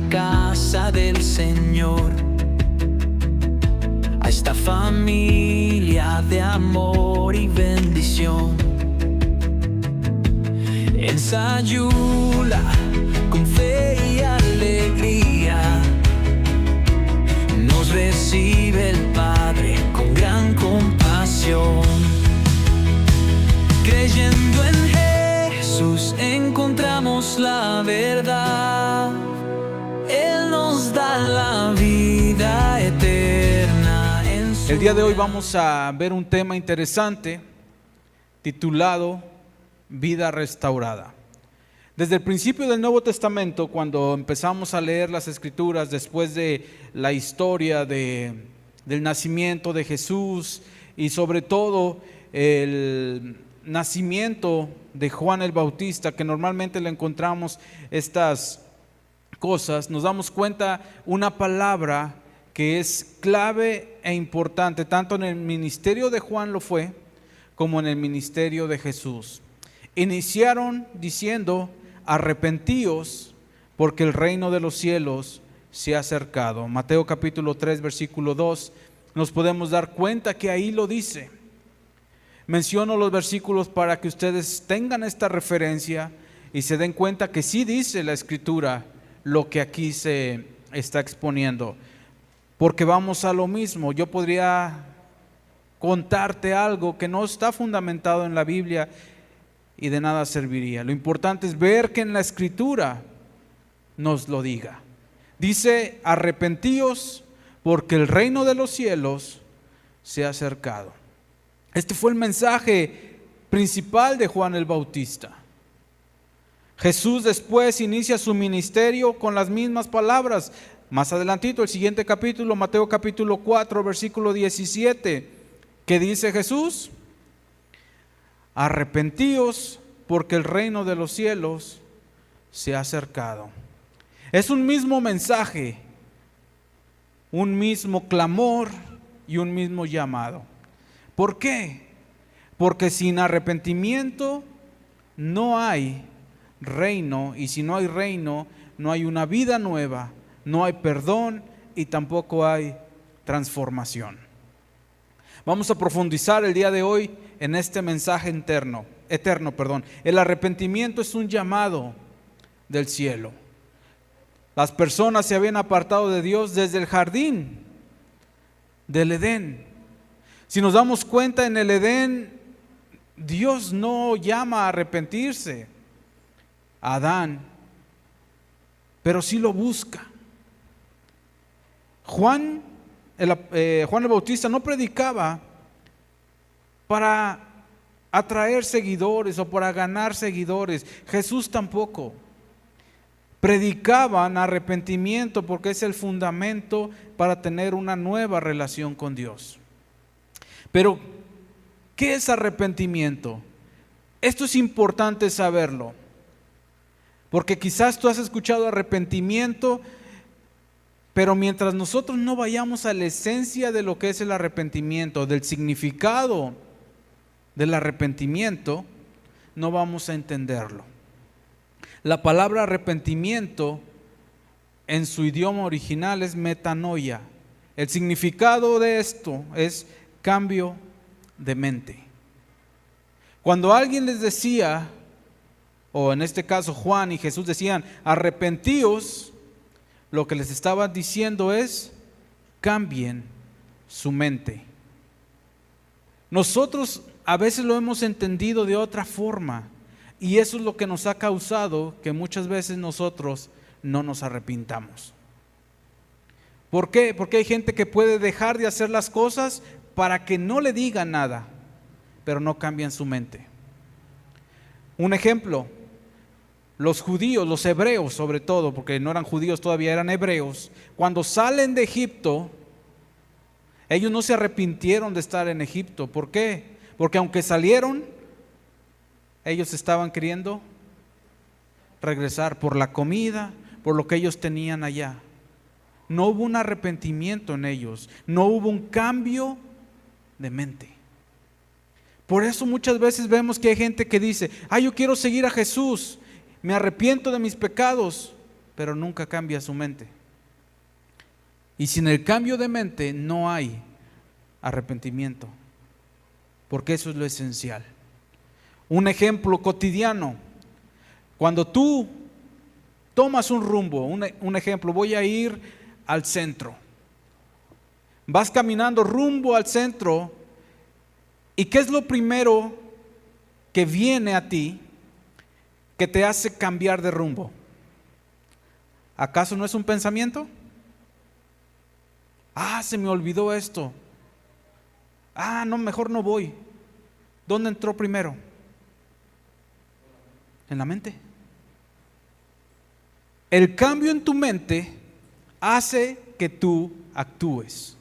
casa del Señor, a esta familia de amor y bendición. En Sayula, con fe y alegría, nos recibe el Padre con gran compasión. Creyendo en Jesús encontramos la verdad. Él nos da la vida eterna en su El día de hoy vamos a ver un tema interesante titulado Vida Restaurada. Desde el principio del Nuevo Testamento, cuando empezamos a leer las Escrituras después de la historia del nacimiento de Jesús y sobre todo el nacimiento de Juan el Bautista, que normalmente le encontramos estas cosas, nos damos cuenta una palabra que es clave e importante, tanto en el ministerio de Juan lo fue, como en el ministerio de Jesús. Iniciaron diciendo: arrepentíos, porque el reino de los cielos se ha acercado. Mateo capítulo 3, versículo 2, nos podemos dar cuenta que ahí lo dice. Menciono los versículos para que ustedes tengan esta referencia y se den cuenta que sí dice la Escritura lo que aquí se está exponiendo. Porque vamos a lo mismo. Yo podría contarte algo que no está fundamentado en la Biblia y de nada serviría. Lo importante es ver que en la Escritura nos lo diga. Dice: arrepentíos, porque el reino de los cielos se ha acercado. Este fue el mensaje principal de Juan el Bautista. Jesús después inicia su ministerio con las mismas palabras. Más adelantito, el siguiente capítulo, Mateo capítulo 4, versículo 17, ¿qué dice Jesús? Arrepentíos, porque el reino de los cielos se ha acercado. Es un mismo mensaje, un mismo clamor y un mismo llamado. ¿Por qué? Porque sin arrepentimiento no hay reino, y si no hay reino, no hay una vida nueva, no hay perdón y tampoco hay transformación. Vamos a profundizar el día de hoy en este mensaje eterno. El arrepentimiento es un llamado del cielo. Las personas se habían apartado de Dios desde el jardín del Edén. Si nos damos cuenta, en el Edén Dios no llama a arrepentirse a Adán, pero sí lo busca. Juan el Bautista no predicaba para atraer seguidores o para ganar seguidores. Jesús tampoco. Predicaban arrepentimiento porque es el fundamento para tener una nueva relación con Dios. Pero, ¿qué es arrepentimiento? Esto es importante saberlo, porque quizás tú has escuchado arrepentimiento, pero mientras nosotros no vayamos a la esencia de lo que es el arrepentimiento, del significado del arrepentimiento, no vamos a entenderlo. La palabra arrepentimiento en su idioma original es metanoia. El significado de esto es cambio de mente. Cuando alguien les decía, o en este caso Juan y Jesús decían, arrepentíos, lo que les estaba diciendo es: cambien su mente. Nosotros a veces lo hemos entendido de otra forma, y eso es lo que nos ha causado que muchas veces nosotros no nos arrepintamos. ¿Por qué? Porque hay gente que puede dejar de hacer las cosas para que no le digan nada, pero no cambian su mente. Un ejemplo: los judíos, los hebreos sobre todo, porque no eran judíos todavía, eran hebreos, cuando salen de Egipto, ellos no se arrepintieron de estar en Egipto. ¿Por qué? Porque aunque salieron, ellos estaban queriendo regresar por la comida, por lo que ellos tenían allá. No hubo un arrepentimiento en ellos, no hubo un cambio de mente. Por eso muchas veces vemos que hay gente que dice: yo quiero seguir a Jesús, me arrepiento de mis pecados, pero nunca cambia su mente. Y sin el cambio de mente no hay arrepentimiento, porque eso es lo esencial. Un ejemplo cotidiano: cuando tú tomas un rumbo, un ejemplo, voy a ir al centro. Vas caminando rumbo al centro, ¿y qué es lo primero que viene a ti que te hace cambiar de rumbo? ¿Acaso no es un pensamiento? Se me olvidó esto. No, mejor no voy. ¿Dónde entró primero? En la mente. El cambio en tu mente hace que tú actúes.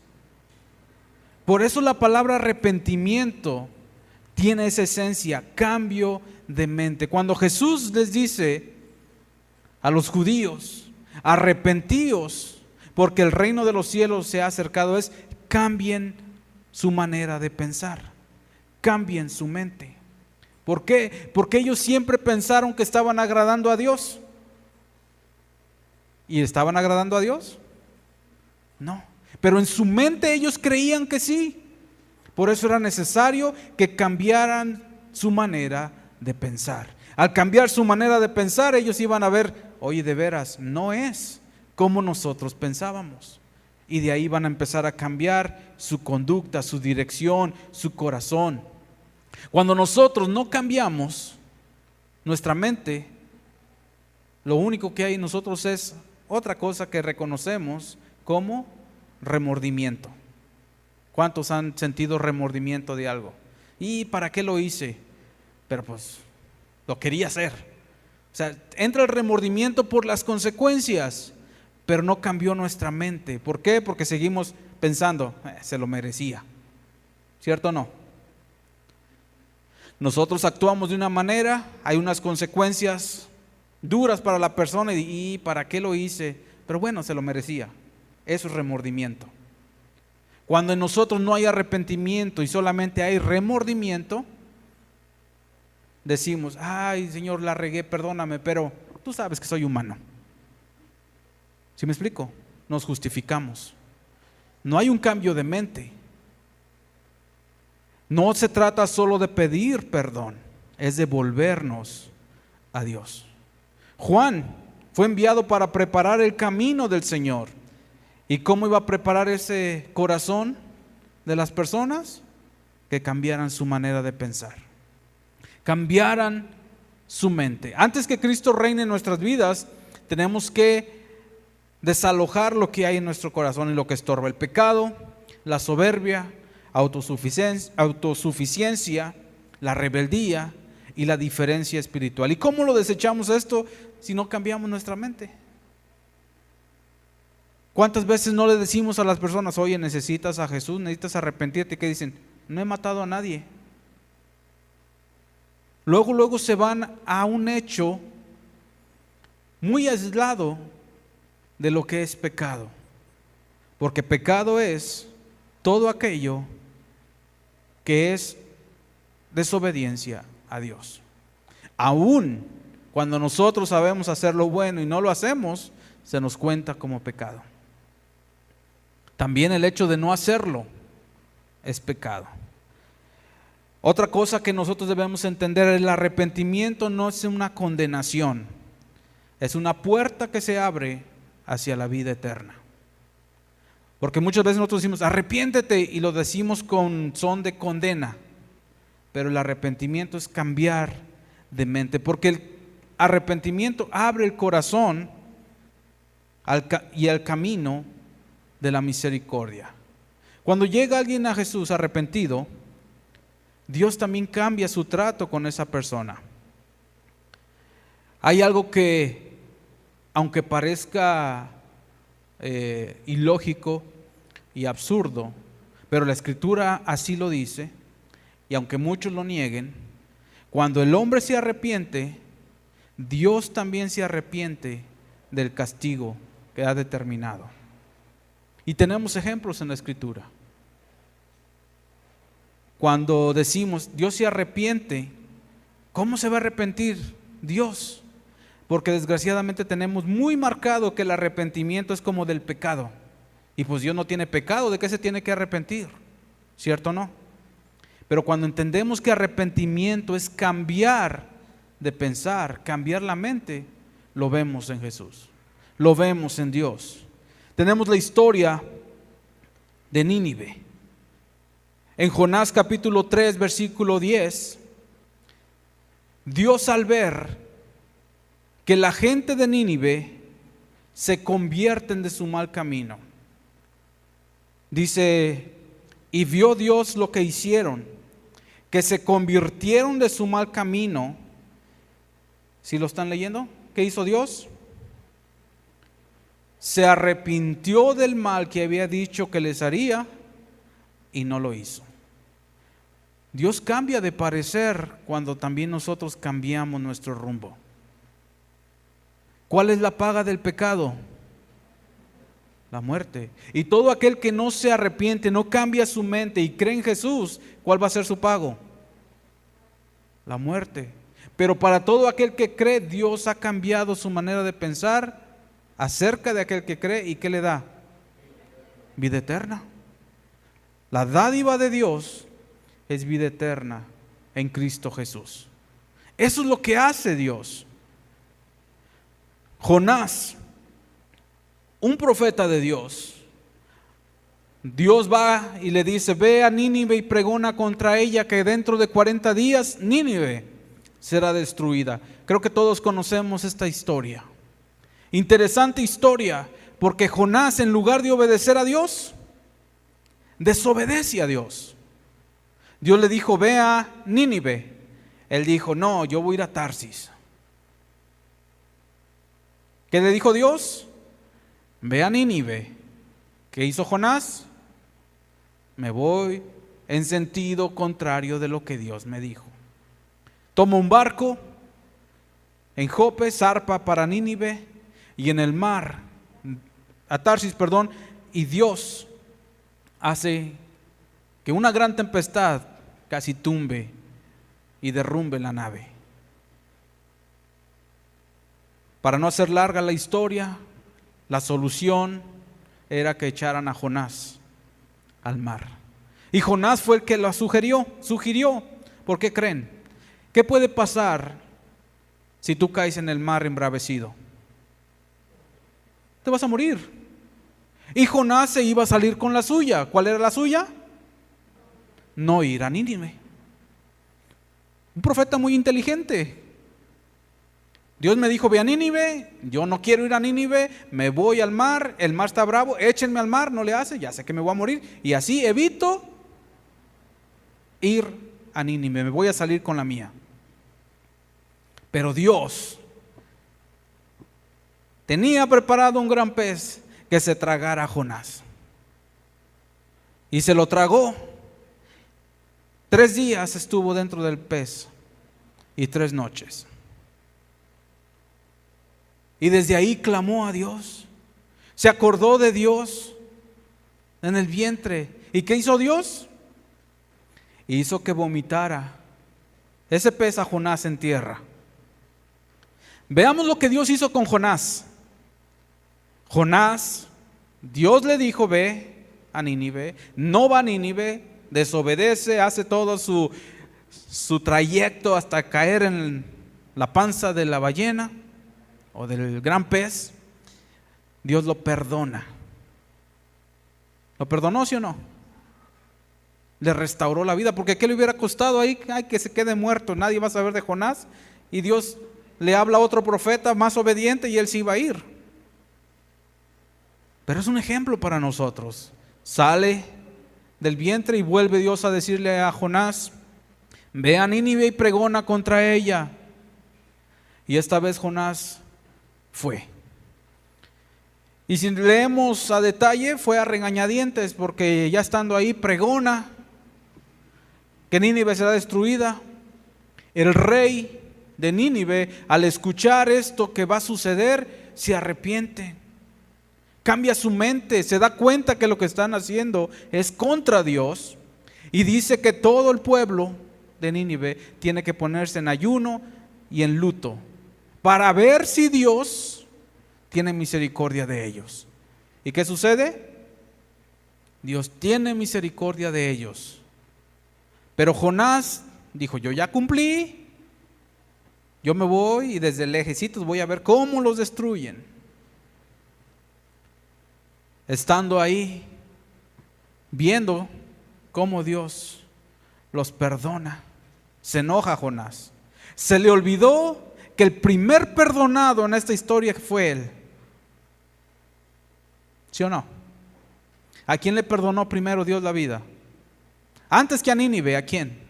Por eso la palabra arrepentimiento tiene esa esencia, cambio de mente. Cuando Jesús les dice a los judíos, arrepentíos, porque el reino de los cielos se ha acercado, es cambien su manera de pensar, cambien su mente. ¿Por qué? Porque ellos siempre pensaron que estaban agradando a Dios. ¿Y estaban agradando a Dios? No, pero en su mente ellos creían que sí. Por eso era necesario que cambiaran su manera de pensar. Al cambiar su manera de pensar, ellos iban a ver, oye, de veras, no es como nosotros pensábamos. Y de ahí van a empezar a cambiar su conducta, su dirección, su corazón. Cuando nosotros no cambiamos nuestra mente, lo único que hay en nosotros es otra cosa que reconocemos como remordimiento. ¿Cuántos han sentido remordimiento de algo? ¿Y para qué lo hice? Pero pues lo quería hacer. O sea, entra el remordimiento por las consecuencias, pero no cambió nuestra mente. ¿Por qué? Porque seguimos pensando, se lo merecía. ¿Cierto o no? Nosotros actuamos de una manera, hay unas consecuencias duras para la persona y ¿para qué lo hice? Pero bueno, se lo merecía. Eso es remordimiento. Cuando en nosotros no hay arrepentimiento y solamente hay remordimiento, decimos, ay Señor, la regué, perdóname, pero tú sabes que soy humano. ¿Sí me explico? Nos justificamos. No hay un cambio de mente. No se trata solo de pedir perdón, es de volvernos a Dios. Juan fue enviado para preparar el camino del Señor. ¿Y cómo iba a preparar ese corazón de las personas? Que cambiaran su manera de pensar, cambiaran su mente. Antes que Cristo reine en nuestras vidas, tenemos que desalojar lo que hay en nuestro corazón y lo que estorba: el pecado, la soberbia, autosuficiencia, la rebeldía y la diferencia espiritual. ¿Y cómo lo desechamos esto si no cambiamos nuestra mente? ¿Cuántas veces no le decimos a las personas, oye, necesitas a Jesús, necesitas arrepentirte? ¿Qué dicen? No he matado a nadie. Luego se van a un hecho muy aislado de lo que es pecado. Porque pecado es todo aquello que es desobediencia a Dios. Aún cuando nosotros sabemos hacer lo bueno y no lo hacemos, se nos cuenta como pecado. También el hecho de no hacerlo es pecado. Otra cosa que nosotros debemos entender: el arrepentimiento no es una condenación, es una puerta que se abre hacia la vida eterna. Porque muchas veces nosotros decimos arrepiéntete y lo decimos con son de condena, pero el arrepentimiento es cambiar de mente, porque el arrepentimiento abre el corazón y el camino de la misericordia. Cuando llega alguien a Jesús arrepentido, Dios también cambia su trato con esa persona. Hay algo que, aunque parezca ilógico y absurdo, pero la Escritura así lo dice, y aunque muchos lo nieguen, cuando el hombre se arrepiente, Dios también se arrepiente del castigo que ha determinado. Y tenemos ejemplos en la Escritura. Cuando decimos Dios se arrepiente, ¿cómo se va a arrepentir Dios? porque desgraciadamente tenemos muy marcado que el arrepentimiento es como del pecado. Y pues Dios no tiene pecado, ¿de qué se tiene que arrepentir? ¿Cierto o no? Pero cuando entendemos que arrepentimiento es cambiar de pensar, cambiar la mente, lo vemos en Jesús, lo vemos en Dios. Tenemos la historia de Nínive. En Jonás capítulo 3, versículo 10, Dios, al ver que la gente de Nínive se convierten de su mal camino, dice: y vio Dios lo que hicieron, que se convirtieron de su mal camino. ¿Sí lo están leyendo? ¿Qué hizo Dios? Se arrepintió del mal que había dicho que les haría y no lo hizo. Dios cambia de parecer cuando también nosotros cambiamos nuestro rumbo. ¿Cuál es la paga del pecado? La muerte. Y todo aquel que no se arrepiente, no cambia su mente y cree en Jesús, ¿cuál va a ser su pago? La muerte. Pero para todo aquel que cree, Dios ha cambiado su manera de pensar acerca de aquel que cree. ¿Y qué le da? Vida eterna. La dádiva de Dios es vida eterna en Cristo Jesús. Eso es lo que hace Dios. Jonás, un profeta de Dios, Dios va y le dice: ve a Nínive y pregona contra ella que dentro de 40 días Nínive será destruida. Creo que todos conocemos esta historia. Interesante historia, porque Jonás, en lugar de obedecer a Dios, desobedece a Dios. Dios le dijo: ve a Nínive. Él dijo: no, yo voy a ir a Tarsis. ¿Qué le dijo Dios? Ve a Nínive. ¿Qué hizo Jonás? Me voy en sentido contrario de lo que Dios me dijo. Toma un barco en Jope, zarpa para Nínive, y en el mar, a Tarsis, y Dios hace que una gran tempestad casi tumbe y derrumbe la nave. Para no hacer larga la historia, la solución era que echaran a Jonás al mar. Y Jonás fue el que lo sugirió. ¿Por qué creen? ¿Qué puede pasar si tú caes en el mar embravecido? Te vas a morir. Y Jonás se iba a salir con la suya. ¿Cuál era la suya? No ir a Nínive. Un profeta muy inteligente. Dios me dijo: ve a Nínive. Yo no quiero ir a Nínive, me voy al mar, el mar está bravo, échenme al mar. No le hace, ya sé que me voy a morir, y así evito ir a Nínive, me voy a salir con la mía. Pero Dios tenía preparado un gran pez que se tragara a Jonás, y se lo tragó. 3 días estuvo dentro del pez y 3 noches. Y desde ahí clamó a Dios, se acordó de Dios en el vientre. ¿Y qué hizo Dios? Hizo que vomitara ese pez a Jonás en tierra. Veamos lo que Dios hizo con Jonás. Jonás, Dios le dijo: ve a Nínive. No va a Nínive, desobedece, hace todo su trayecto hasta caer en la panza de la ballena o del gran pez. Dios lo perdona. ¿Lo perdonó, sí o no? Le restauró la vida, porque ¿qué le hubiera costado ahí? Ay, que se quede muerto, nadie va a saber de Jonás. Y Dios le habla a otro profeta más obediente y él se iba a ir. Pero es un ejemplo para nosotros. Sale del vientre y vuelve Dios a decirle a Jonás: ve a Nínive y pregona contra ella. Y esta vez Jonás fue. Y si leemos a detalle, fue a regañadientes, porque ya estando ahí pregona que Nínive será destruida. El rey de Nínive, al escuchar esto que va a suceder, se arrepiente, cambia su mente, se da cuenta que lo que están haciendo es contra Dios, y dice que todo el pueblo de Nínive tiene que ponerse en ayuno y en luto para ver si Dios tiene misericordia de ellos. ¿Y qué sucede? Dios tiene misericordia de ellos. Pero Jonás dijo, yo ya cumplí, yo me voy y desde lejecitos voy a ver cómo los destruyen. Estando ahí, viendo cómo Dios los perdona, se enoja Jonás. Se le olvidó que el primer perdonado en esta historia fue él. ¿Sí o no? ¿A quién le perdonó primero Dios la vida? Antes que a Nínive, ¿a quién?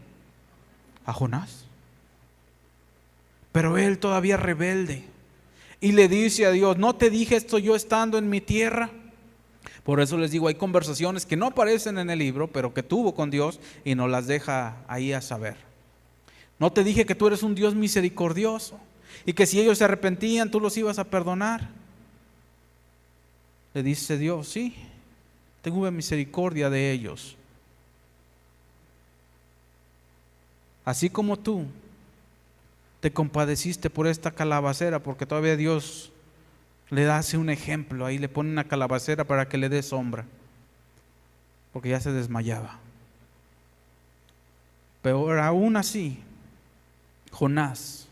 A Jonás. Pero él todavía rebelde y le dice a Dios, ¿no te dije esto yo estando en mi tierra? Por eso les digo, hay conversaciones que no aparecen en el libro, pero que tuvo con Dios y nos las deja ahí a saber. ¿No te dije que tú eres un Dios misericordioso y que si ellos se arrepentían tú los ibas a perdonar? Le dice Dios, sí, tengo misericordia de ellos. Así como tú te compadeciste por esta calabacera, porque todavía Dios le hace un ejemplo, ahí le pone una calabacera para que le dé sombra, porque ya se desmayaba. Pero aún así, Jonás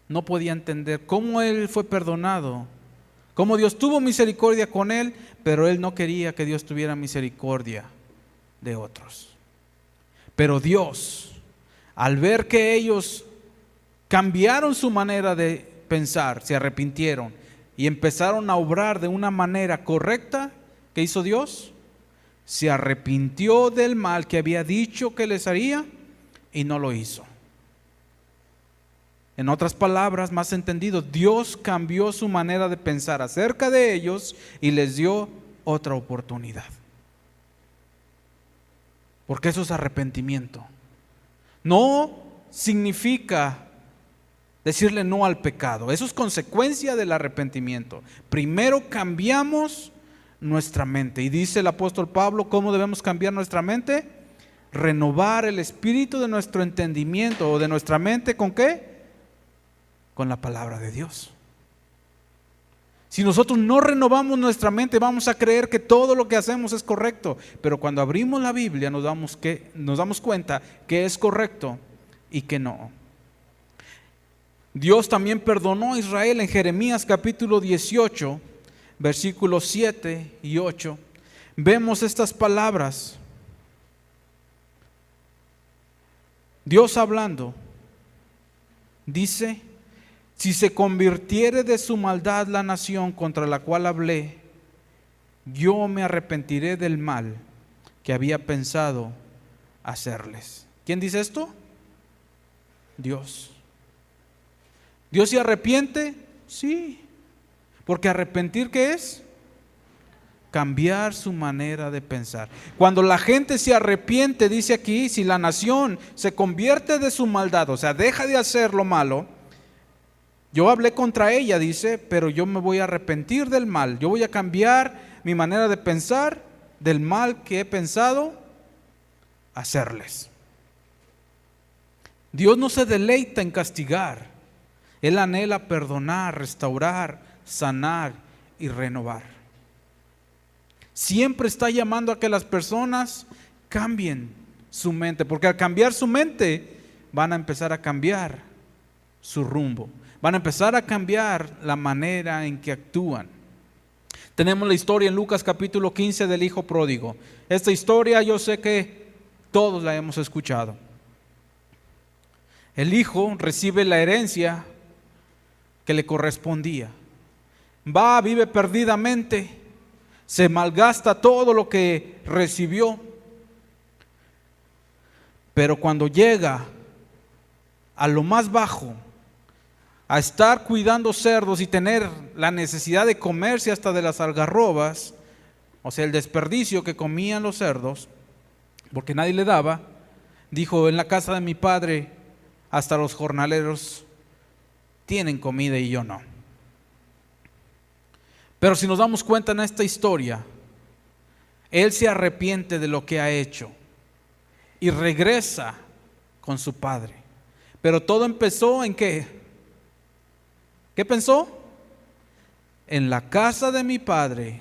no podía entender cómo él fue perdonado, cómo Dios tuvo misericordia con él, pero él no quería que Dios tuviera misericordia de otros. Pero Dios, al ver que ellos cambiaron su manera de pensar, se arrepintieron y empezaron a obrar de una manera correcta, ¿qué hizo Dios? Se arrepintió del mal que había dicho que les haría y no lo hizo. En otras palabras, más entendido, Dios cambió su manera de pensar acerca de ellos y les dio otra oportunidad. Porque eso es arrepentimiento. No significa decirle no al pecado. Eso es consecuencia del arrepentimiento. Primero cambiamos nuestra mente. Y dice el apóstol Pablo, ¿cómo debemos cambiar nuestra mente? Renovar el espíritu de nuestro entendimiento o de nuestra mente, ¿con qué? Con la palabra de Dios. Si nosotros no renovamos nuestra mente, vamos a creer que todo lo que hacemos es correcto. Pero cuando abrimos la Biblia nos damos cuenta que es correcto y que no. Dios también perdonó a Israel en Jeremías capítulo 18, versículos 7 y 8. Vemos estas palabras. Dios hablando, dice: si se convirtiere de su maldad la nación contra la cual hablé, yo me arrepentiré del mal que había pensado hacerles. ¿Quién dice esto? Dios. ¿Dios se arrepiente? Sí. Porque arrepentir, ¿qué es? Cambiar su manera de pensar. Cuando la gente se arrepiente, dice aquí, si la nación se convierte de su maldad, o sea, deja de hacer lo malo, yo hablé contra ella, dice, pero yo me voy a arrepentir del mal. Yo voy a cambiar mi manera de pensar del mal que he pensado hacerles. Dios no se deleita en castigar. Él anhela perdonar, restaurar, sanar y renovar. Siempre está llamando a que las personas cambien su mente, porque al cambiar su mente van a empezar a cambiar su rumbo. Van a empezar a cambiar la manera en que actúan. Tenemos la historia en Lucas capítulo 15 del hijo pródigo. Esta historia yo sé que todos la hemos escuchado. El hijo recibe la herencia que le correspondía. Va, vive perdidamente, se malgasta todo lo que recibió. Pero cuando llega a lo más bajo, a estar cuidando cerdos y tener la necesidad de comerse hasta de las algarrobas, o sea, el desperdicio que comían los cerdos, porque nadie le daba, dijo: en la casa de mi padre hasta los jornaleros tienen comida y yo no. Pero si nos damos cuenta en esta historia, él se arrepiente de lo que ha hecho y regresa con su padre. Pero todo empezó ¿en qué? ¿Qué pensó? En la casa de mi padre,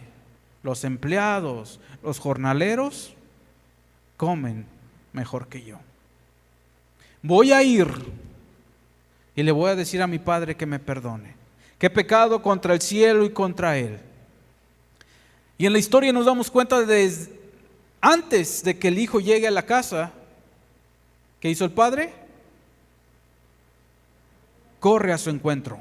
los empleados, los jornaleros comen mejor que yo. Voy a ir y le voy a decir a mi padre que me perdone, que he pecado contra el cielo y contra él. Y en la historia nos damos cuenta de antes de que el hijo llegue a la casa, ¿qué hizo el padre? Corre a su encuentro.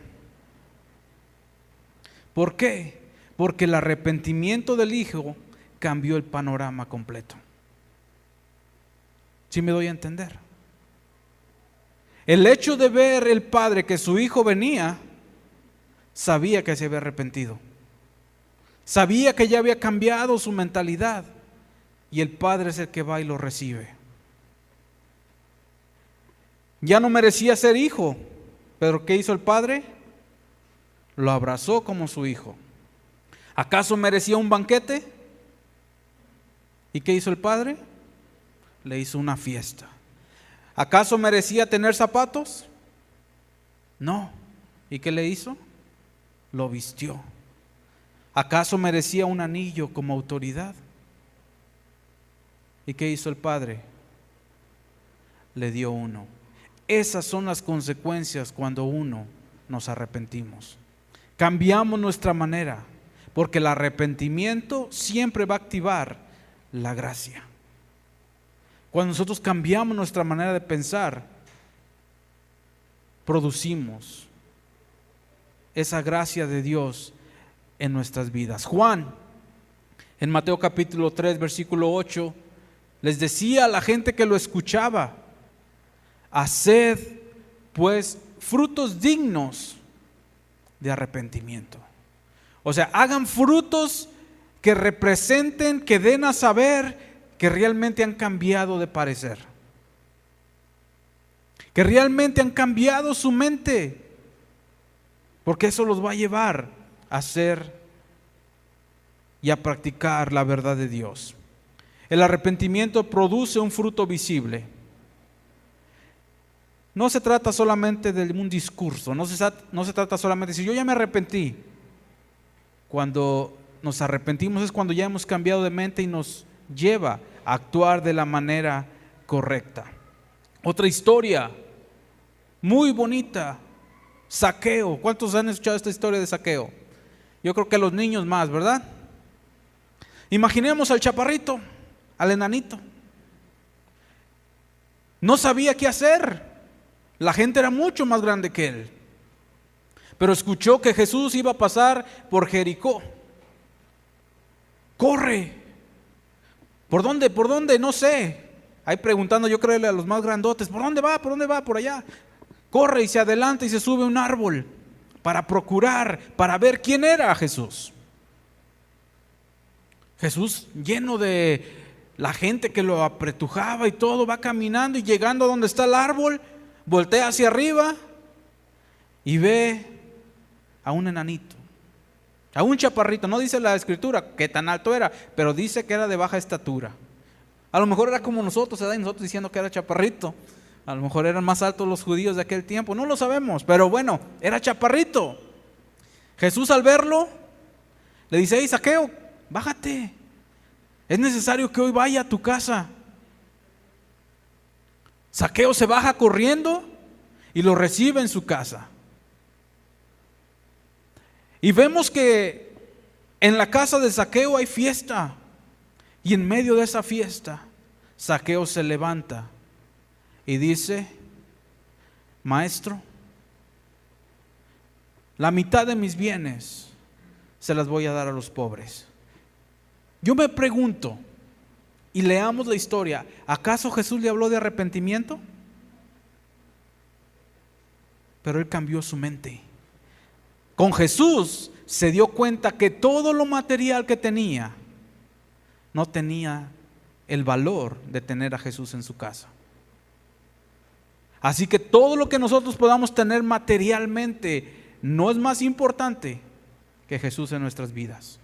¿Por qué? Porque el arrepentimiento del hijo cambió el panorama completo. ¿Sí me doy a entender? El hecho de ver el padre que su hijo venía, sabía que se había arrepentido. Sabía que ya había cambiado su mentalidad. Y el padre es el que va y lo recibe. Ya no merecía ser hijo, pero ¿qué hizo el padre? Lo abrazó como su hijo. ¿Acaso merecía un banquete? ¿Y qué hizo el padre? Le hizo una fiesta. ¿Acaso merecía tener zapatos? No. ¿Y qué le hizo? Lo vistió. ¿Acaso merecía un anillo como autoridad? ¿Y qué hizo el padre? Le dio uno. Esas son las consecuencias cuando nos arrepentimos. Cambiamos nuestra manera, porque el arrepentimiento siempre va a activar la gracia. Cuando nosotros cambiamos nuestra manera de pensar, producimos esa gracia de Dios en nuestras vidas. Juan, en Mateo capítulo 3, versículo 8, les decía a la gente que lo escuchaba: haced pues frutos dignos de arrepentimiento. O sea, hagan frutos que representen, que den a saber que realmente han cambiado de parecer, que realmente han cambiado su mente, porque eso los va a llevar a hacer y a practicar la verdad de Dios. El arrepentimiento produce un fruto visible. No se trata solamente de un discurso, no se trata solamente de decir yo ya me arrepentí. Cuando nos arrepentimos es cuando ya hemos cambiado de mente y nos lleva a actuar de la manera correcta. Otra historia muy bonita, Zaqueo. ¿Cuántos han escuchado esta historia de Zaqueo? Yo creo que los niños más, ¿verdad? Imaginemos al chaparrito, al enanito. No sabía qué hacer. La gente era mucho más grande que él. Pero escuchó que Jesús iba a pasar por Jericó. Corre. ¿Por dónde? ¿Por dónde? No sé. Ahí preguntando, yo creo a los más grandotes, ¿por dónde va? ¿Por dónde va? Por allá. Corre y se adelanta y se sube a un árbol para procurar, para ver quién era Jesús. Jesús, lleno de la gente que lo apretujaba y todo, va caminando y llegando a donde está el árbol, voltea hacia arriba y ve a un enanito, a un chaparrito. No dice la escritura qué tan alto era, pero dice que era de baja estatura. A lo mejor era como nosotros, ¿verdad? Y nosotros diciendo que era chaparrito. A lo mejor eran más altos los judíos de aquel tiempo, no lo sabemos, pero bueno, era chaparrito. Jesús al verlo le dice: hey, Zaqueo, bájate, es necesario que hoy vaya a tu casa. Zaqueo se baja corriendo y lo recibe en su casa. Y vemos que en la casa de Zaqueo hay fiesta. Y en medio de esa fiesta, Zaqueo se levanta y dice: Maestro, la mitad de mis bienes se las voy a dar a los pobres. Yo me pregunto, y leamos la historia, ¿acaso Jesús le habló de arrepentimiento? Pero él cambió su mente. Con Jesús se dio cuenta que todo lo material que tenía no tenía el valor de tener a Jesús en su casa. Así que todo lo que nosotros podamos tener materialmente no es más importante que Jesús en nuestras vidas.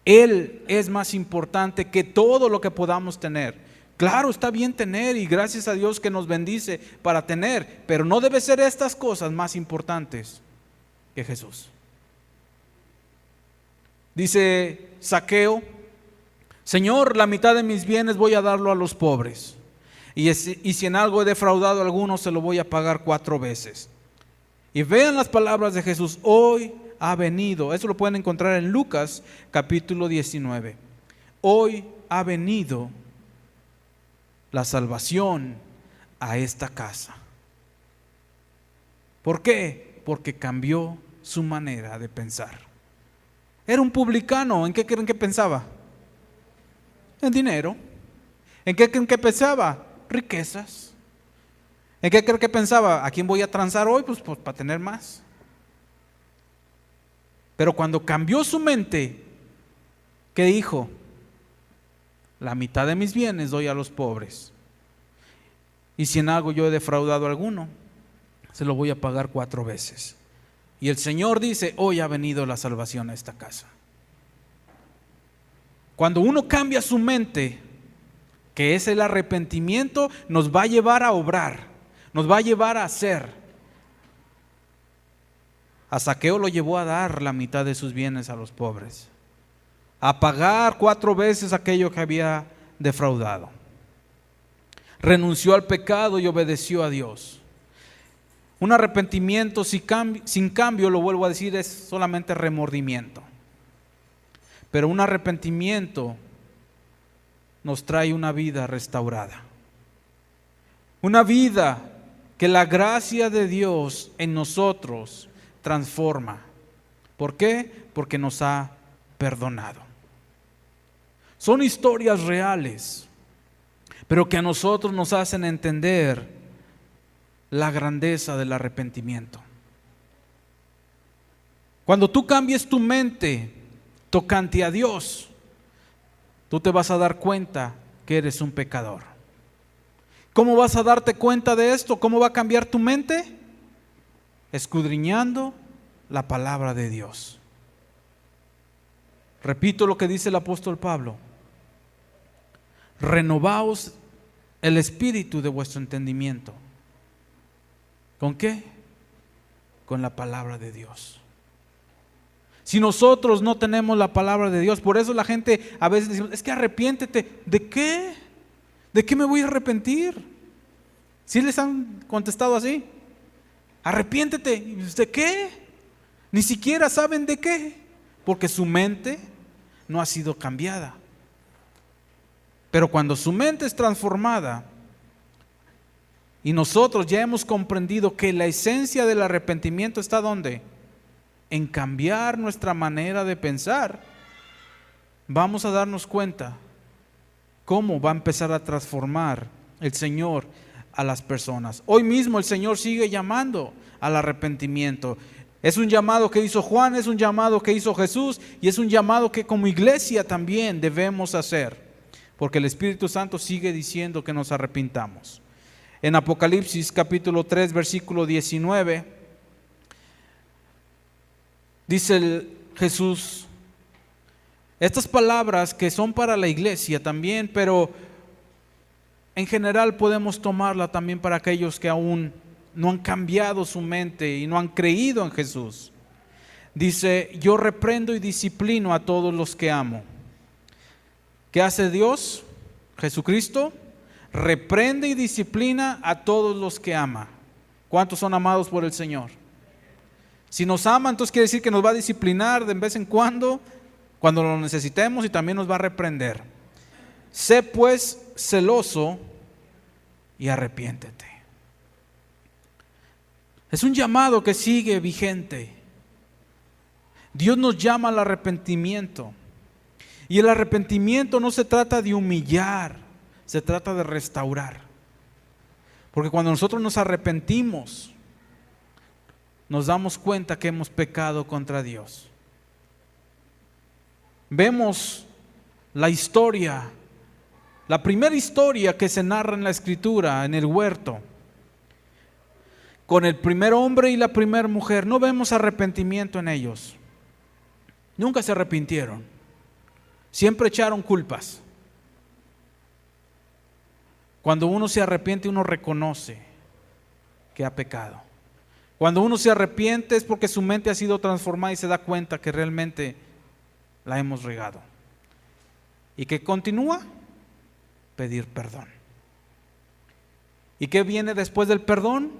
Él es más importante que todo lo que podamos tener. Claro, está bien tener y gracias a Dios que nos bendice para tener, pero no debe ser estas cosas más importantes que Jesús. Dice Zaqueo: Señor, la mitad de mis bienes voy a darlo a los pobres, y si en algo he defraudado a alguno, se lo voy a pagar 4 veces. Y vean las palabras de Jesús: hoy ha venido, eso lo pueden encontrar en Lucas capítulo 19. Hoy ha venido la salvación a esta casa. ¿Por qué? Porque cambió su manera de pensar. Era un publicano. ¿En qué creen que pensaba? En dinero. ¿En qué creen que pensaba? Riquezas. ¿En qué creen que pensaba? ¿A quién voy a transar hoy? Pues para tener más. Pero cuando cambió su mente, ¿qué dijo? La mitad de mis bienes doy a los pobres. Y si en algo yo he defraudado a alguno, se lo voy a pagar 4 veces. Y el Señor dice: hoy ha venido la salvación a esta casa. Cuando uno cambia su mente, que es el arrepentimiento, nos va a llevar a obrar, nos va a llevar a hacer. A Zaqueo lo llevó a dar la mitad de sus bienes a los pobres, a pagar 4 veces aquello que había defraudado. Renunció al pecado y obedeció a Dios. Un arrepentimiento sin cambio, lo vuelvo a decir, es solamente remordimiento. Pero un arrepentimiento nos trae una vida restaurada. Una vida que la gracia de Dios en nosotros transforma. ¿Por qué? Porque nos ha perdonado. Son historias reales, pero que a nosotros nos hacen entender la grandeza del arrepentimiento. Cuando tú cambies tu mente tocante a Dios, tú te vas a dar cuenta que eres un pecador. ¿Cómo vas a darte cuenta de esto? ¿Cómo va a cambiar tu mente? Escudriñando la palabra de Dios. Repito lo que dice el apóstol Pablo: renovaos el espíritu de vuestro entendimiento. ¿Con qué? Con la palabra de Dios. Si nosotros no tenemos la palabra de Dios, por eso la gente a veces dice: es que arrepiéntete. ¿De qué? ¿De qué me voy a arrepentir? ¿Sí les han contestado así? Arrepiéntete. ¿De qué? Ni siquiera saben de qué, porque su mente no ha sido cambiada. Pero cuando su mente es transformada y nosotros ya hemos comprendido que la esencia del arrepentimiento está ¿dónde? En cambiar nuestra manera de pensar, vamos a darnos cuenta cómo va a empezar a transformar el Señor a las personas. Hoy mismo el Señor sigue llamando al arrepentimiento. Es un llamado que hizo Juan, es un llamado que hizo Jesús, y es un llamado que como iglesia también debemos hacer, porque el Espíritu Santo sigue diciendo que nos arrepintamos. En Apocalipsis capítulo 3 versículo 19 dice Jesús estas palabras que son para la iglesia también, pero en general podemos tomarla también para aquellos que aún no han cambiado su mente y no han creído en Jesús. Dice: yo reprendo y disciplino a todos los que amo. ¿Qué hace Dios? Jesucristo reprende y disciplina a todos los que ama. ¿Cuántos son amados por el Señor? Si nos ama, entonces quiere decir que nos va a disciplinar de vez en cuando lo necesitemos, y también nos va a reprender. Sé pues celoso y arrepiéntete. Es un llamado que sigue vigente. Dios nos llama al arrepentimiento. Y el arrepentimiento no se trata de humillar, se trata de restaurar. Porque cuando nosotros nos arrepentimos, nos damos cuenta que hemos pecado contra Dios. Vemos la historia, la primera historia que se narra en la Escritura, en el huerto, con el primer hombre y la primera mujer. No vemos arrepentimiento en ellos. Nunca se arrepintieron. Siempre echaron culpas. Cuando uno se arrepiente, uno reconoce que ha pecado. Cuando uno se arrepiente es porque su mente ha sido transformada y se da cuenta que realmente la hemos regado. ¿Y que continúa? Pedir perdón. ¿Y qué viene después del perdón?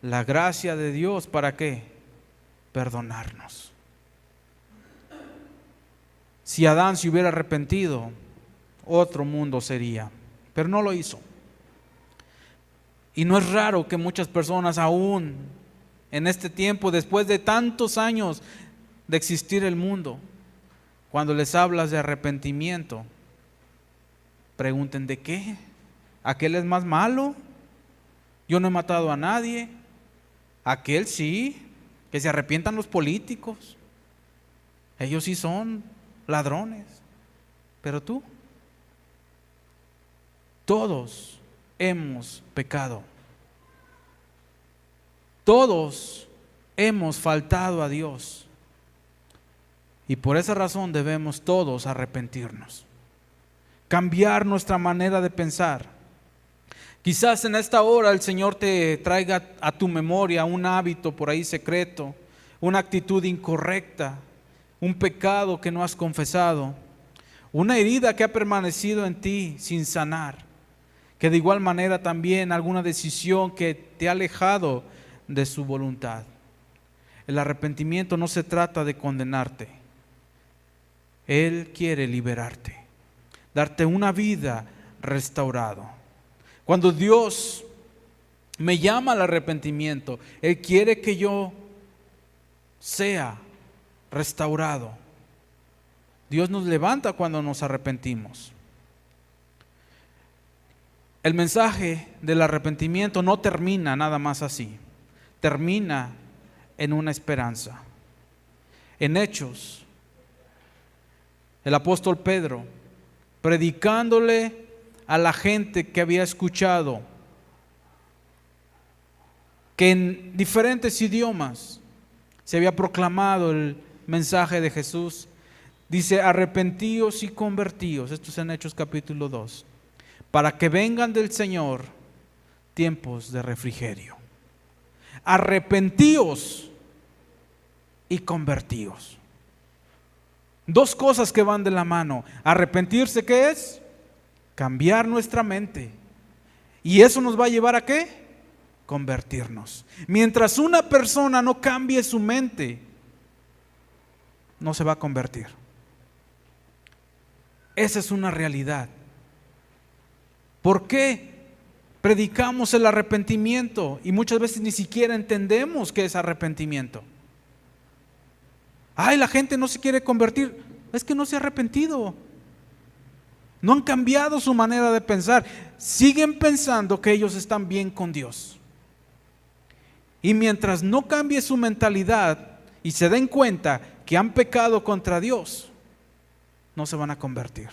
La gracia de Dios. ¿Para qué? Perdonarnos. Si Adán se hubiera arrepentido, otro mundo sería, pero no lo hizo. Y no es raro que muchas personas aún en este tiempo, después de tantos años de existir el mundo, cuando les hablas de arrepentimiento, pregunten: ¿de qué? ¿Aquel es más malo? Yo no he matado a nadie. Aquel sí, que se arrepientan los políticos. Ellos sí son ladrones. Pero tú, todos hemos pecado. Todos hemos faltado a Dios. Y por esa razón debemos todos arrepentirnos. Cambiar nuestra manera de pensar. Quizás en esta hora el Señor te traiga a tu memoria un hábito por ahí secreto, una actitud incorrecta, un pecado que no has confesado, una herida que ha permanecido en ti sin sanar, que de igual manera también alguna decisión que te ha alejado de su voluntad. El arrepentimiento no se trata de condenarte. Él quiere liberarte, darte una vida restaurada. Cuando Dios me llama al arrepentimiento, Él quiere que yo sea restaurado. Dios nos levanta cuando nos arrepentimos. El mensaje del arrepentimiento no termina nada más así. Termina en una esperanza. En Hechos, el apóstol Pedro, predicándole a la gente que había escuchado que en diferentes idiomas se había proclamado el mensaje de Jesús, dice: arrepentíos y convertíos. Esto es en Hechos capítulo 2, para que vengan del Señor tiempos de refrigerio. Arrepentíos y convertíos. Dos cosas que van de la mano. Arrepentirse, ¿qué es? Cambiar nuestra mente. ¿Y eso nos va a llevar a qué? Convertirnos. Mientras una persona no cambie su mente, no se va a convertir. Esa es una realidad. ¿Por qué predicamos el arrepentimiento y muchas veces ni siquiera entendemos qué es arrepentimiento? Ay, la gente no se quiere convertir. Es que no se ha arrepentido. No han cambiado su manera de pensar. Siguen pensando que ellos están bien con Dios. Y mientras no cambie su mentalidad y se den cuenta que han pecado contra Dios, no se van a convertir.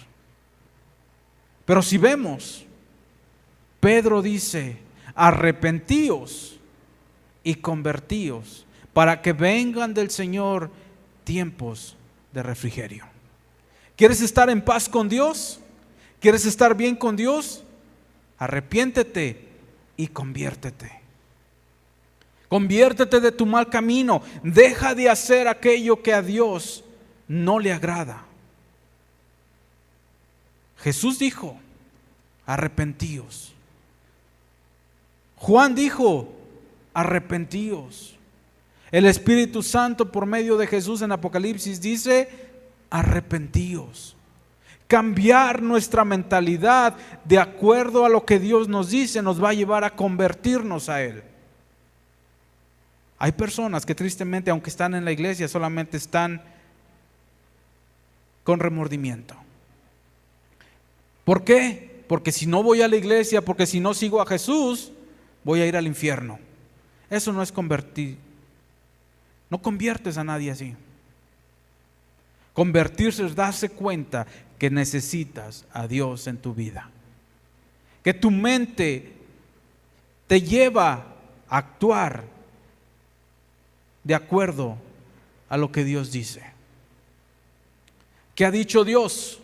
Pero si vemos, Pedro dice: arrepentíos y convertíos, para que vengan del Señor tiempos de refrigerio. ¿Quieres estar en paz con Dios? ¿Quieres estar bien con Dios? Arrepiéntete y conviértete. Conviértete de tu mal camino. Deja de hacer aquello que a Dios no le agrada. Jesús dijo: arrepentíos. Juan dijo: arrepentíos. El Espíritu Santo por medio de Jesús en Apocalipsis dice: arrepentíos. Cambiar nuestra mentalidad de acuerdo a lo que Dios nos dice nos va a llevar a convertirnos a Él. Hay personas que tristemente, aunque están en la iglesia, solamente están con remordimiento. ¿Por qué? Porque si no voy a la iglesia, porque si no sigo a Jesús, voy a ir al infierno. Eso no es convertir. No conviertes a nadie así. Convertirse es darse cuenta que necesitas a Dios en tu vida. Que tu mente te lleva a actuar de acuerdo a lo que Dios dice. ¿Qué ha dicho Dios?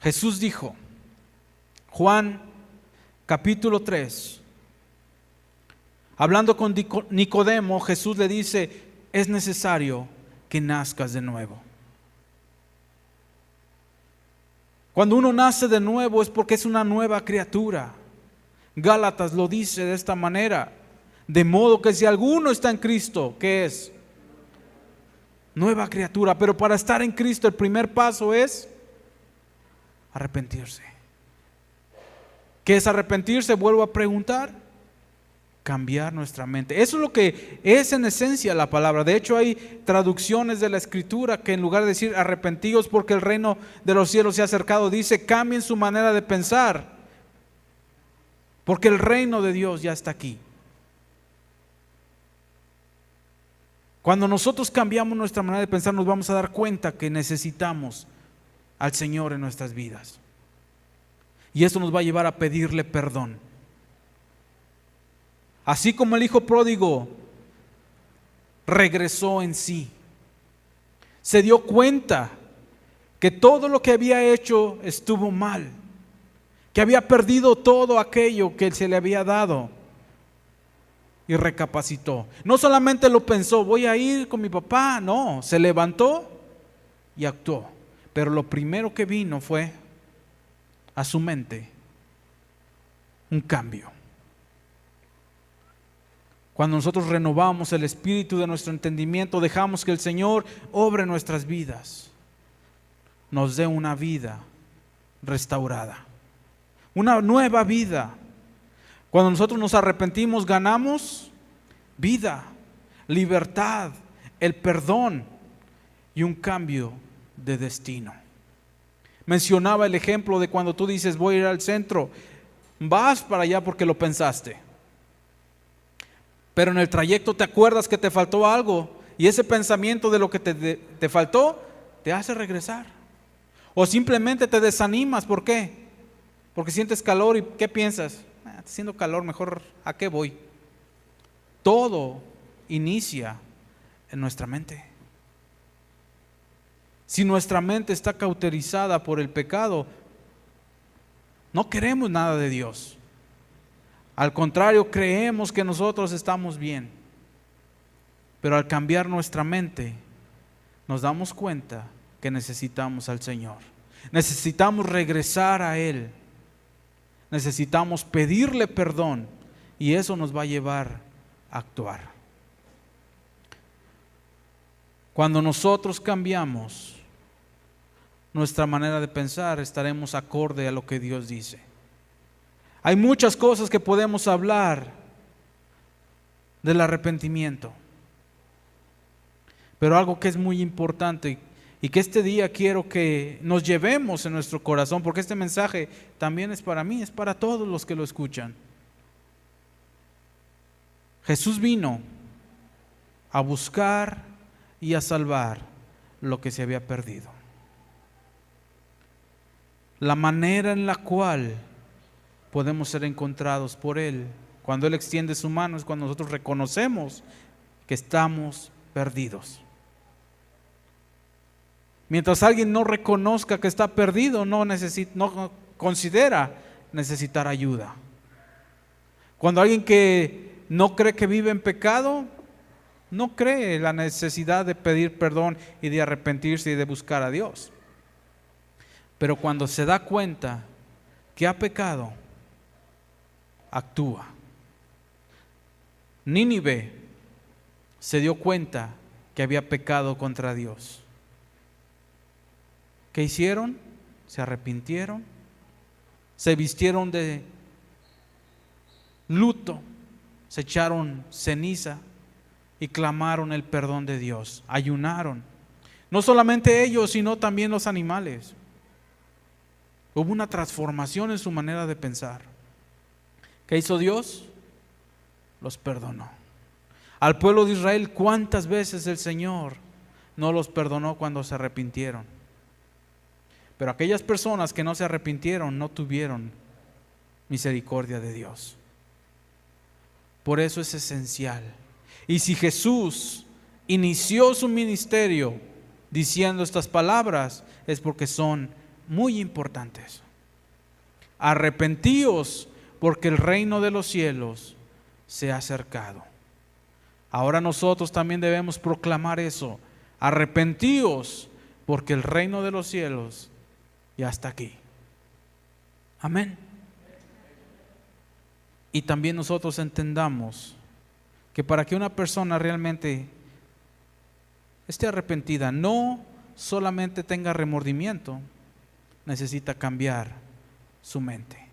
Jesús dijo, Juan capítulo 3, Hablando con Nicodemo, Jesús le dice, es necesario que nazcas de nuevo. Cuando uno nace de nuevo es porque es una nueva criatura. Gálatas lo dice de esta manera, de modo que si alguno está en Cristo, ¿qué es? Nueva criatura. Pero para estar en Cristo el primer paso es arrepentirse. ¿Qué es arrepentirse? Vuelvo a preguntar. Cambiar nuestra mente. Eso es lo que es en esencia la palabra. De hecho, hay traducciones de la Escritura que en lugar de decir arrepentidos porque el reino de los cielos se ha acercado, dice cambien su manera de pensar porque el reino de Dios ya está aquí. Cuando nosotros cambiamos nuestra manera de pensar, nos vamos a dar cuenta que necesitamos al Señor en nuestras vidas. Y eso nos va a llevar a pedirle perdón. Así como el hijo pródigo regresó en sí, se dio cuenta que todo lo que había hecho estuvo mal, que había perdido todo aquello que se le había dado y recapacitó. No solamente lo pensó, voy a ir con mi papá, no, se levantó y actuó. Pero lo primero que vino fue a su mente un cambio. Cuando nosotros renovamos el espíritu de nuestro entendimiento, dejamos que el Señor obre en nuestras vidas, nos dé una vida restaurada, una nueva vida. Cuando nosotros nos arrepentimos, ganamos vida, libertad, el perdón y un cambio de destino. Mencionaba el ejemplo de cuando tú dices voy a ir al centro, vas para allá porque lo pensaste. Pero en el trayecto te acuerdas que te faltó algo y ese pensamiento de lo que te faltó te hace regresar. O simplemente te desanimas, ¿por qué? Porque sientes calor y ¿qué piensas? Está haciendo calor, mejor ¿a qué voy? Todo inicia en nuestra mente. Si nuestra mente está cauterizada por el pecado, no queremos nada de Dios. Al contrario, creemos que nosotros estamos bien. Pero al cambiar nuestra mente, nos damos cuenta que necesitamos al Señor. Necesitamos regresar a Él. Necesitamos pedirle perdón y eso nos va a llevar a actuar. Cuando nosotros cambiamos nuestra manera de pensar, estaremos acorde a lo que Dios dice. Hay muchas cosas que podemos hablar del arrepentimiento, pero algo que es muy importante y que este día quiero que nos llevemos en nuestro corazón, porque este mensaje también es para mí, es para todos los que lo escuchan. Jesús vino a buscar y a salvar lo que se había perdido. La manera en la cual podemos ser encontrados por Él, cuando Él extiende su mano, es cuando nosotros reconocemos que estamos perdidos. Mientras alguien no reconozca que está perdido, no considera necesitar ayuda. Cuando alguien que no cree que vive en pecado, no cree la necesidad de pedir perdón y de arrepentirse y de buscar a Dios. Pero cuando se da cuenta que ha pecado, actúa. Nínive se dio cuenta que había pecado contra Dios. ¿Qué hicieron? Se arrepintieron, se vistieron de luto, se echaron ceniza y clamaron el perdón de Dios. Ayunaron. No solamente ellos, sino también los animales. Hubo una transformación en su manera de pensar. ¿Qué hizo Dios? Los perdonó. Al pueblo de Israel, ¿cuántas veces el Señor no los perdonó cuando se arrepintieron? Pero aquellas personas que no se arrepintieron no tuvieron misericordia de Dios. Por eso es esencial. Y si Jesús inició su ministerio diciendo estas palabras, es porque son muy importantes. Arrepentíos, porque el reino de los cielos se ha acercado. Ahora nosotros también debemos proclamar eso. Arrepentíos, porque el reino de los cielos ya está aquí. Amén. Y también nosotros entendamos que para que una persona realmente esté arrepentida, no solamente tenga remordimiento, necesita cambiar su mente.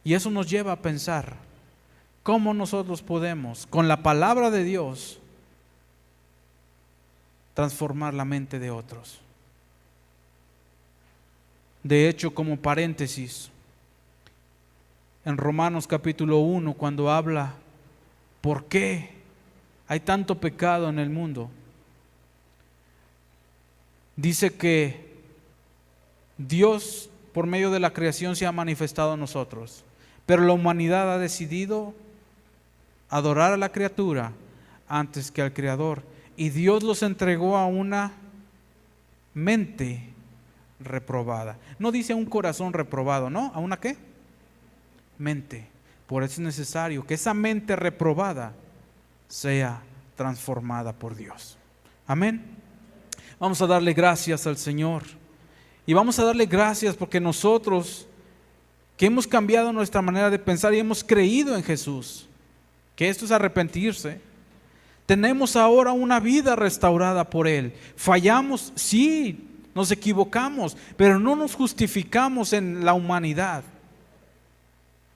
Y eso nos lleva a pensar cómo nosotros podemos, con la palabra de Dios, transformar la mente de otros. De hecho, como paréntesis, en Romanos capítulo 1, cuando habla por qué hay tanto pecado en el mundo, dice que Dios por medio de la creación se ha manifestado a nosotros, pero la humanidad ha decidido adorar a la criatura antes que al Creador, y Dios los entregó a una mente reprobada. No dice a un corazón reprobado, ¿no? ¿A una qué? Mente. Por eso es necesario que esa mente reprobada sea transformada por Dios. Amén. Vamos a darle gracias al Señor. Y vamos a darle gracias porque nosotros, que hemos cambiado nuestra manera de pensar y hemos creído en Jesús, que esto es arrepentirse, tenemos ahora una vida restaurada por Él. Fallamos, sí, nos equivocamos, pero no nos justificamos en la humanidad,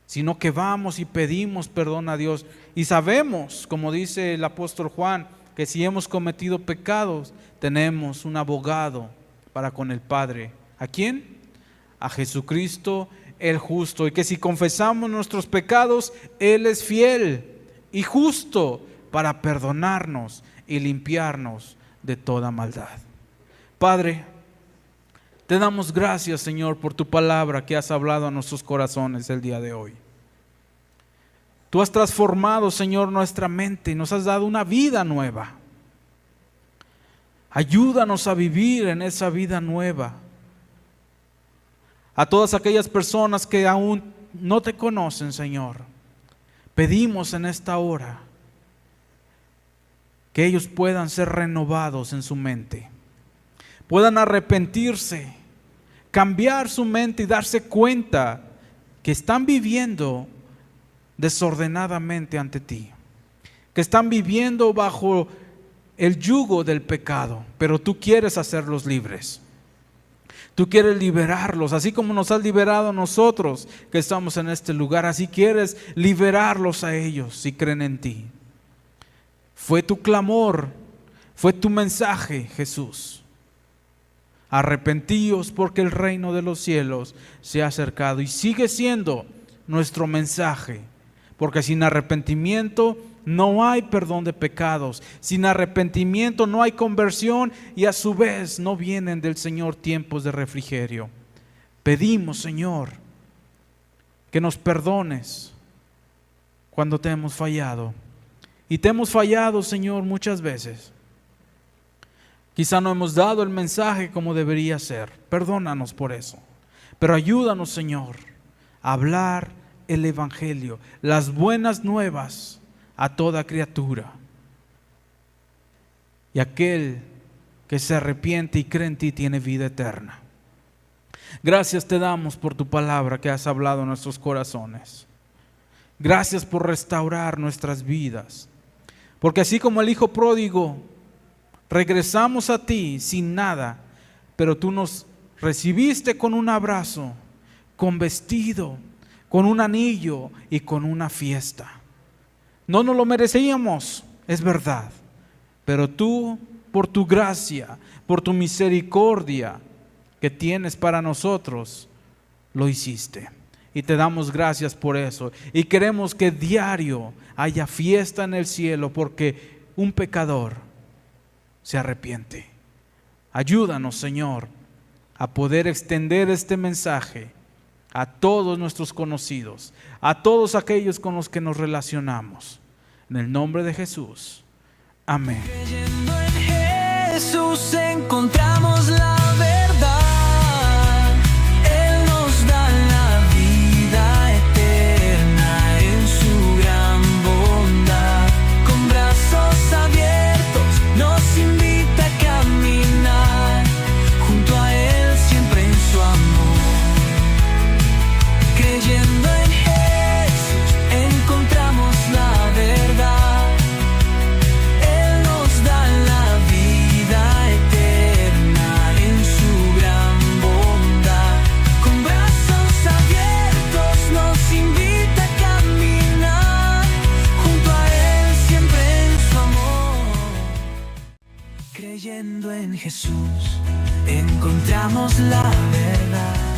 sino que vamos y pedimos perdón a Dios. Y sabemos, como dice el apóstol Juan, que si hemos cometido pecados, tenemos un abogado para con el Padre. ¿A quién? A Jesucristo el justo. Y que si confesamos nuestros pecados, Él es fiel y justo para perdonarnos y limpiarnos de toda maldad. Padre, te damos gracias, Señor, por tu palabra que has hablado a nuestros corazones el día de hoy. Tú has transformado, Señor, nuestra mente y nos has dado una vida nueva. Ayúdanos a vivir en esa vida nueva. A todas aquellas personas que aún no te conocen, Señor, pedimos en esta hora que ellos puedan ser renovados en su mente, puedan arrepentirse, cambiar su mente y darse cuenta que están viviendo desordenadamente ante ti, que están viviendo bajo el yugo del pecado, pero tú quieres hacerlos libres. Tú quieres liberarlos, así como nos has liberado a nosotros que estamos en este lugar, así quieres liberarlos a ellos si creen en ti. Fue tu clamor, fue tu mensaje, Jesús. Arrepentíos porque el reino de los cielos se ha acercado, y sigue siendo nuestro mensaje, porque sin arrepentimiento no hay perdón de pecados, sin arrepentimiento no hay conversión, y a su vez no vienen del Señor tiempos de refrigerio. Pedimos, Señor, que nos perdones cuando te hemos fallado. Y te hemos fallado, Señor, muchas veces. Quizá no hemos dado el mensaje como debería ser. Perdónanos por eso. Pero ayúdanos, Señor, a hablar el evangelio, las buenas nuevas a toda criatura. Y aquel que se arrepiente y cree en ti tiene vida eterna. Gracias te damos por tu palabra que has hablado en nuestros corazones. Gracias por restaurar nuestras vidas. Porque así como el hijo pródigo, regresamos a ti sin nada, pero tú nos recibiste con un abrazo, con vestido, con un anillo y con una fiesta. No nos lo merecíamos, es verdad, pero tú, por tu gracia, por tu misericordia que tienes para nosotros, lo hiciste. Y te damos gracias por eso. Y queremos que diario haya fiesta en el cielo, porque un pecador se arrepiente. Ayúdanos, Señor, a poder extender este mensaje a todos nuestros conocidos, a todos aquellos con los que nos relacionamos. En el nombre de Jesús. Amén. Creyendo en Jesús encontramos la verdad. Él nos da la vida eterna en su gran Jesús encontramos la verdad.